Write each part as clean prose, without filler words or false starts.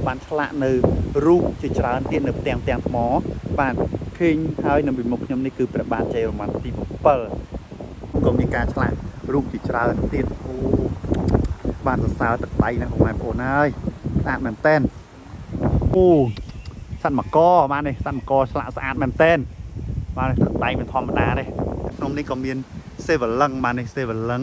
បានឆ្លាក់នៅរូបជាច្រើនទៀតនៅផ្ទាំងថ្មបាទឃើញហើយនៅពីមុខខ្ញុំនេះគឺព្រះបាទជ័យវរ្ម័នទី7ក៏មានការឆ្លាក់រូបជាច្រើនទៀតអូបានសរសើរទឹកដៃណាស់បងប្អូនអើយស្អាតមែនតែនអូសត្វមកបាននេះសត្វមកឆ្លាក់ស្អាតមែនតែនបាទទឹកដៃមិនធម្មតាទេក្នុងនេះក៏មានសេវលឹងបាននេះសេវលឹង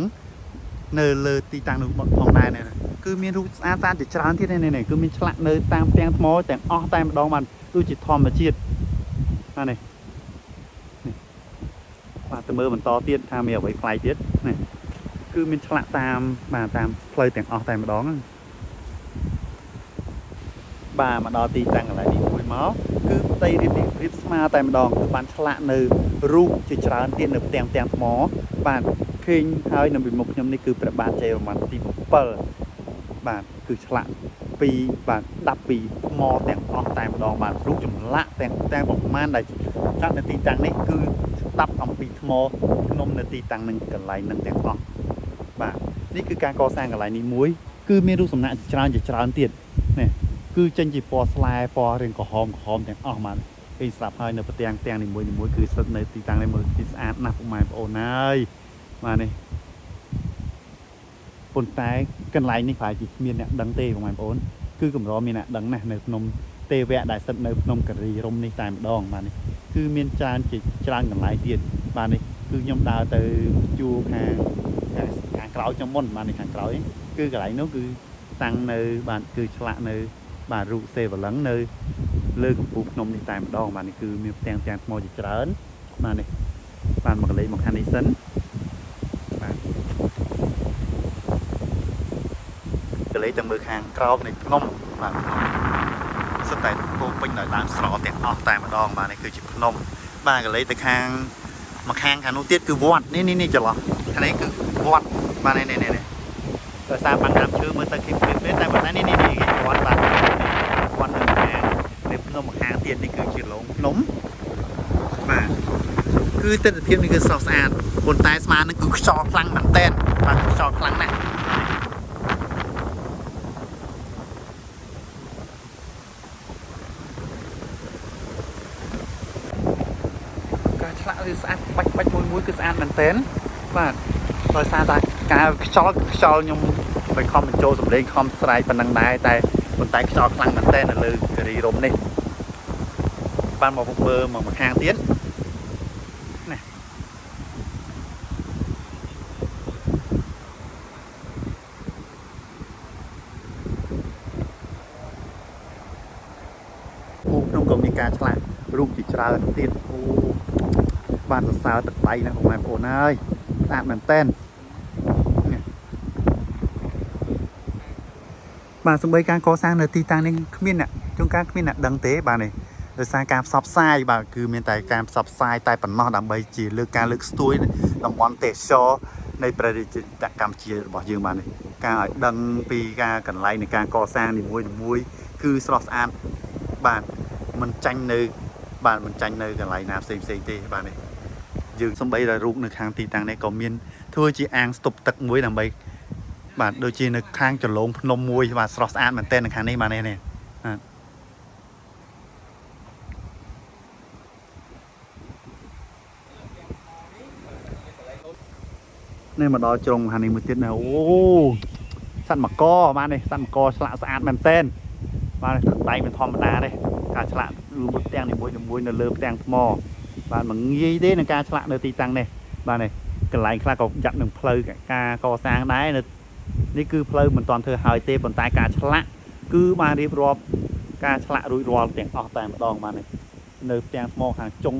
នៅលើទីតាំងនោះផងដែរនេះគឺមានរូបស្អាតជាច្រើនទៀតនេះគឺមានឆ្លាក់នៅតាមផ្ទាំងថ្មទាំងអស់តែម្ដងបានដូចជាធម្មជាតិបាទនេះបាទទៅមើលបន្តទៀតថាមានអ្វីប្លែកទៀតនេះគឺមានឆ្លាក់តាមបាទតាមផ្លូវទាំងអស់តែម្ដងបាទមកដល់ទីតាំងកន្លែងនេះមួយមកគឺផ្ទៃរៀបស្មើតែម្ដងគឺបានឆ្លាក់នៅរូបជាច្រើនទៀតនៅផ្ទាំងថ្មបាទឃើញហើយនៅពីមុខខ្ញុំនេះគឺព្រះបាទជ័យវរ្ម័នទី7បាទគឺឆ្លាក់ពីបាទដាក់ពីថ្មទាំងអស់តែម្ដងបាទរូបចម្លាក់ទាំងប្រមាណដែលឆ្លាក់នៅទីតាំងនេះគឺស្ដាប់អំពីថ្មភ្នំនៅទីតាំងនឹងកន្លែងនឹងទាំងអស់បាទនេះគឺការកសាងកន្លែងនេះមួយគឺមានរូបសំណាកជាច្រើនទៀតនេះគឺចេញជាពណ៌ស្លែពណ៌រាងក្រហមទាំងអស់បាទឃើញស្រាប់ហើយនៅផ្ទាំងនីមួយគឺស្ថិតនៅទីតាំងនេះមើលទីស្អាតណាស់ពុកម៉ែបងប្អូនហើយបាទនេះប៉ុន្តែកន្លែងនេះប្រហែលជាគ្មានអ្នកដឹងទេបងប្អូនគឺកម្រមានអ្នកដឹងណាស់នៅក្នុងទេវៈដែលស្ថិតនៅភ្នំការីរំនេះតែម្ដងបាទនេះគឺមានច្រើនកន្លែងទៀតបាទនេះគឺខ្ញុំដើរទៅជួរខាងក្រោយខ្ញុំមុនបាទនេះខាងក្រោយគឺកន្លែងនោះគឺតាំងនៅបាទគឺឆ្លាក់នៅបាទរូបសេវលឹងនៅលើកំពូលភ្នំនេះតែម្ដងបាទនេះគឺមានផ្ទាំងថ្មជាច្រើនបាទនេះបានមកកន្លែងមកខាងនេះសិនបាទកន្លែងទៅមើលខាងក្រោមនៃភ្នំបាទសុទ្ធតែពោពេញដោយដើមស្រកទាំងអស់តែម្ដងបាទនេះគឺជាភ្នំបាទកន្លែងទៅខាងនោះទៀតគឺវត្តនេះច្រឡោះខាងនេះគឺវត្តបាទនេះដោយសារបានដើមឈើមើលទៅគិតទេតែប៉ុន្តែនេះវត្តបាទវត្តនៅខាងនេះភ្នំម្ខាងទៀតនេះគឺជាឡងភ្នំបាទគឺទិដ្ឋភាពនេះគឺស្រស់ស្អាតប៉ុន្តែស្មាននឹងគឺខ្យល់ខ្លាំងមែនតើបាទខ្យល់ខ្លាំងណាស់ការឆ្លាក់គឺស្អាតបាច់មួយគឺស្អាតមែនតើបាទដោយសារតែការខ្យល់ខ្ញុំមិនខំបញ្ចូលសម្លេងខំស្រែកប៉ុណ្ណឹងដែរតែប៉ុន្តែខ្យល់ខ្លាំងមែនតើនៅលើការីរំនេះបានមកមើលមកខាងទៀតណាក្នុងក៏មានការឆ្លាក់រូបជាច្រើនទៀតបានសរសើរទឹកដៃណាស់បងប្អូនអើយស្អាតមែនតើបាទសម្បីការកសាងនៅទីតាំងនេះគ្មានអ្នកជួនកាលគ្មានអ្នកដឹងទេបាទនេះដោយសារការផ្សព្វផ្សាយបាទគឺមានតែការផ្សព្វផ្សាយតែប៉ុណ្ណោះដើម្បីជាលើកស្ទួយតំបន់ទេសចរនៃប្រទេសកម្ពុជារបស់យើងបាទនេះការឲ្យដឹងពីការកន្លែងនៃការកសាងនីមួយគឺស្រស់ស្អាតបាទមិនចាញ់នៅកន្លែងណាផ្សេងទេបាទនេះយើងសំបីតែរូបនៅខាងទីតាំងនេះក៏មានធ្វើជាអាងស្តុបទឹកមួយដើម្បីបាទដូចជានៅខាងចលងភ្នំមួយបាទស្រស់ស្អាតមែនទែននៅខាងនេះបាទនេះនេះមកដល់ជ្រុងខាងនេះមួយទៀតណាអូសត្វមកបាទនេះសត្វមកឆ្លាក់ស្អាតមែនទែនបាទទឹកដៃមិនធម្មតាទេការឆ្លាក់រូបផ្ទាំងនីមួយនៅលើផ្ទាំងថ្មបាទមិនងាយទេនឹងការឆ្លាក់នៅទីតាំងនេះបាទនេះកន្លែងខ្លះក៏ចាត់នឹងផ្លូវការកសាងដែរនេះគឺផ្លូវមិនទាន់ធ្វើហើយទេប៉ុន្តែការឆ្លាក់គឺបានរៀបរាប់ការឆ្លាក់រួចរាល់ទាំងអស់តែម្ដងបាទនេះនៅផ្ទាំងថ្មខាងចុង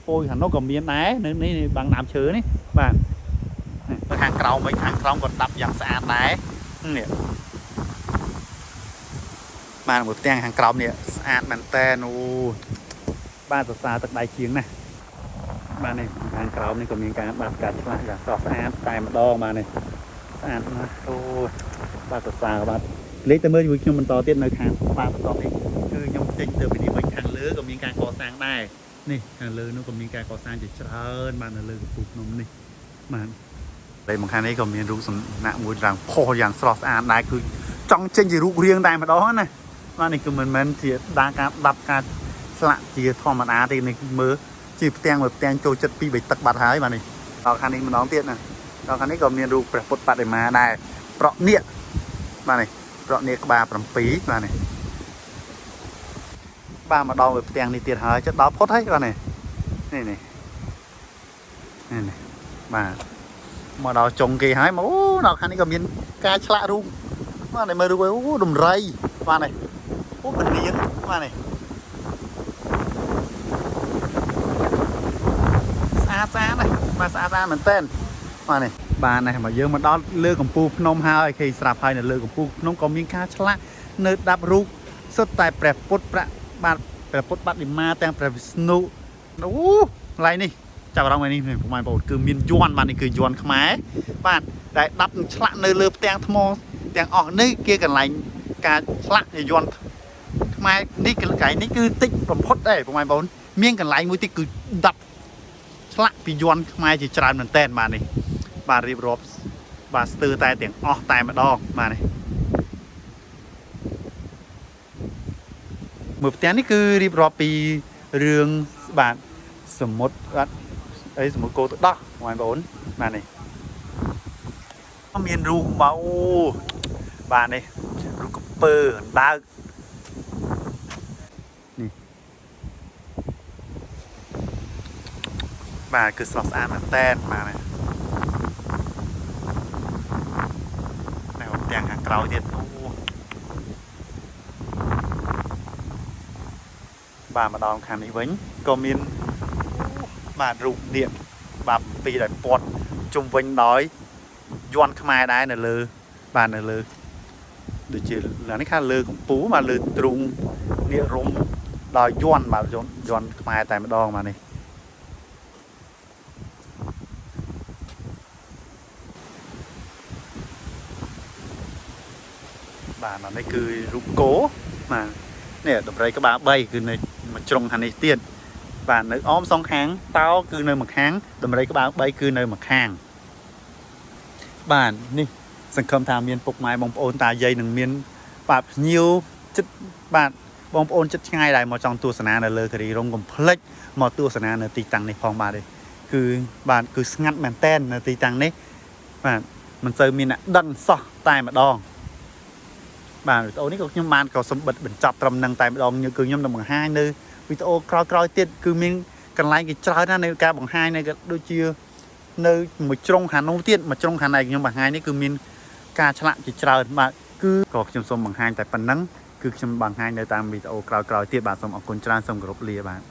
ពោយខាងនោះក៏មានដែរនៅនេះបាំងដើមឈើនេះបាទខាងក្រោមខាងក្រោមក៏ដាប់យ៉ាងស្អាតដែរនេះបាទមួយផ្ទាំងខាងក្រោមនេះស្អាតមែនតើអូបាទសរសើរទឹកដៃជាងណាស់បាទនេះខាងក្រោមនេះក៏មានការបាត់ការឆ្លាក់យ៉ាងស្រស់ស្អាតតែម្ដងបាទនេះស្អាតណាស់អូបាទសរសើរបាទលេខទៅមើលជាមួយខ្ញុំបន្តទៀតនៅខាងបាទបន្តនេះគឺខ្ញុំចេញទៅពីនេះវិញខាងលើក៏មានការកសាងដែរនេះខាងលើនោះក៏មានការកសាងជាច្រើនបាទនៅលើកំពូលភ្នំនេះបាទតែមកខាងនេះក៏មានរូបសំណាកមួយយ៉ាងផុសយ៉ាងស្រស់ស្អាតដែរគឺចង់ចេញជារូបរាងតែម្ដងណា បាទនេះគឺមិនជាដាការដាប់ការស្លាក់ជាធម្មតាទេនេះមើលជាផ្ទាំងមួយផ្ទាំងចូលចិត្ត2 3ទឹកបាត់ហើយបាទនេះដល់ខាងនេះម្ដងទៀតណាដល់ខាងនេះក៏មានរូបព្រះពុទ្ធបដិមាដែរប្រក់នាគបាទនេះប្រក់នាគក្បាល7បាទនេះបាទម្ដងមួយផ្ទាំងនេះទៀតហើយចិត្តដល់ផុតហើយបាទនេះនេះបាទមកដល់ចុងគេហើយមកអូដល់ខាងនេះក៏មានការឆ្លាក់រូបបាទនេះមើលរូបអូដំរីបាទនេះអូពនាងបាទនេះស្អាតណាស់បាទស្អាតមែនតើបាទនេះបាទនេះមកយើងមកដល់លើកំពូលភ្នំហើយគេស្រាប់ហើយនៅលើកំពូលភ្នំក៏មានការឆ្លាក់នៅដាប់រូបសុទ្ធតែព្រះពុទ្ធបាទព្រះពុទ្ធបដិមាទាំងព្រះវិស្ណុអូកន្លែងនេះចាប់អារម្មណ៍នេះពុកម៉ែបងប្អូនគឺមានយ័ន្តបាទនេះគឺយ័ន្តខ្មែរបាទដែលដាប់ឆ្លាក់នៅលើផ្ទាំងថ្មទាំងអស់នេះគេកន្លែងការឆ្លាក់យ័ន្តខ្មែរនេះកន្លែងនេះគឺតិចបំផុតដែរពុកម៉ែបងប្អូនមានកន្លែងមួយទៀតគឺដាប់ឆ្លាក់ពីយ័ន្តខ្មែរជាច្រើនមែនតើបាទនេះបាទរៀបរាប់បាទស្ទើរតែទាំងអស់តែម្ដងបាទនេះមើលផ្ទាំងនេះគឺរៀបរាប់ពីរឿងបាទសមុទ្របាទអីសមុទ្រគោទឹកដោះបងប្អូនបាទនេះមានរូបមកអូបាទនេះរូបកំពើអណ្ដើកនេះបាទគឺស្រស់ស្អាតមែនតើបាទនេះផ្ទាំងខាងក្រោយទៀតអូបាទម្ដងខាងនេះវិញក៏មានបាទរូបនាគបាទពីរដែលពាត់ជុំវិញដោយយ័ន្តខ្មែរដែរនៅលើបាទនៅលើដូចជានេះខាងលើកំពូលបាទលើទ្រូងនាគរុំដោយយ័ន្តបាទយ័ន្តខ្មែរតែម្ដងបាទនេះបាទនេះគឺរូបគោបាទនេះដំរីក្បាល3គឺនៅមួយជ្រុងខាងនេះទៀតបាទនៅអមសងខាងតោគឺនៅម្ខាងដំរីក្បាល3គឺនៅម្ខាងបាទនេះសង្ឃឹមថាមានពុកម៉ែបងប្អូនតាយាយនឹងមានបាទភ្ញៀវចិត្តបាទបងប្អូនចិត្តឆ្ងាយដែរមកចង់ទស្សនានៅលើគិរីរំកុំភ្លេចមកទស្សនានៅទីតាំងនេះផងបាទទេគឺបាទគឺស្ងាត់មែនតែននៅទីតាំងនេះបាទមិនសូវមានអ្នកដឹងសោះតែម្ដងបាទវីដេអូនេះក៏ខ្ញុំបានក៏សម្បិតបញ្ចប់ត្រឹមនឹងតែម្ដងគឺខ្ញុំនឹងបង្ហាញនៅវីដេអូក្រោយៗទៀតគឺមានកន្លែងគេច្រើនណាស់នៅការបង្ហាញនៅដូចជានៅមួយជ្រុងខាងនោះទៀតមួយជ្រុងខាងណៃខ្ញុំបង្ហាញនេះគឺមានការឆ្លាក់ជាច្រើនបាទគឺក៏ខ្ញុំសូមបង្ហាញតែប៉ុណ្ណឹងគឺខ្ញុំបង្ហាញនៅតាមវីដេអូក្រោយៗទៀតបាទសូមអរគុណច្រើនសូមគោរពលាបាទ